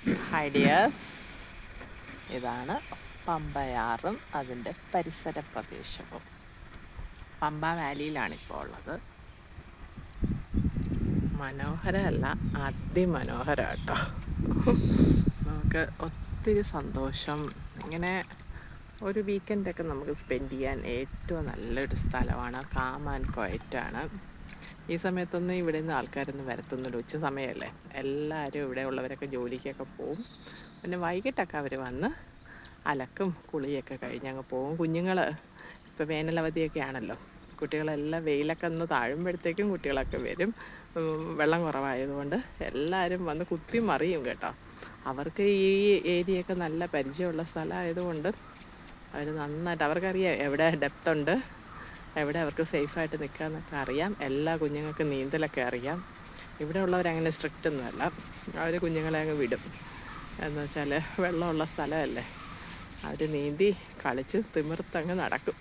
Hi dears, ഇതാണ് പമ്പയാറും അതിൻ്റെ പരിസര പ്രദേശവും. പമ്പ വാലിയിലാണിപ്പോൾ ഉള്ളത്. മനോഹരമല്ല, അതിമനോഹര കേട്ടോ. നമുക്ക് ഒത്തിരി സന്തോഷം. ഇങ്ങനെ ഒരു വീക്കെൻഡൊക്കെ നമുക്ക് സ്പെൻഡ് ചെയ്യാൻ ഏറ്റവും നല്ലൊരു സ്ഥലമാണ്. കാം ആൻഡ് ക്വയറ്റാണ്. ഈ സമയത്തൊന്നും ഇവിടെ നിന്ന് ആൾക്കാരൊന്നും വരത്തൊന്നുമില്ല. ഉച്ച സമയമല്ലേ, എല്ലാവരും ഇവിടെ ഉള്ളവരൊക്കെ ജോലിക്കൊക്കെ പോവും. പിന്നെ വൈകിട്ടൊക്കെ അവർ വന്ന് അലക്കും കുളിയൊക്കെ കഴിഞ്ഞ് അങ്ങ് പോകും. കുഞ്ഞുങ്ങൾ ഇപ്പോൾ വേനലവധിയൊക്കെ ആണല്ലോ, കുട്ടികളെല്ലാം വെയിലൊക്കെ ഒന്ന് താഴുമ്പോഴത്തേക്കും കുട്ടികളൊക്കെ വരും. വെള്ളം കുറവായതുകൊണ്ട് എല്ലാവരും വന്ന് കുത്തി മറിയും കേട്ടോ. അവർക്ക് ഈ ഏരിയയൊക്കെ നല്ല പരിചയമുള്ള സ്ഥലമായതുകൊണ്ട് അവർ നന്നായിട്ട്, അവർക്കറിയാം എവിടെ ഡെപ്തുണ്ട്, എവിടെ അവർക്ക് സേഫായിട്ട് നിൽക്കാമെന്നൊക്കെ അറിയാം. എല്ലാ കുഞ്ഞുങ്ങൾക്കും നീന്തലൊക്കെ അറിയാം. ഇവിടെ ഉള്ളവരങ്ങനെ സ്ട്രിക്റ്റ് ഒന്നുമല്ല, അവർ കുഞ്ഞുങ്ങളെ അങ്ങ് വിടും. എന്ന് വെച്ചാൽ വെള്ളമുള്ള സ്ഥലമല്ലേ, അവർ നീന്തി കളിച്ച് തിമിർത്തങ്ങ് നടക്കും.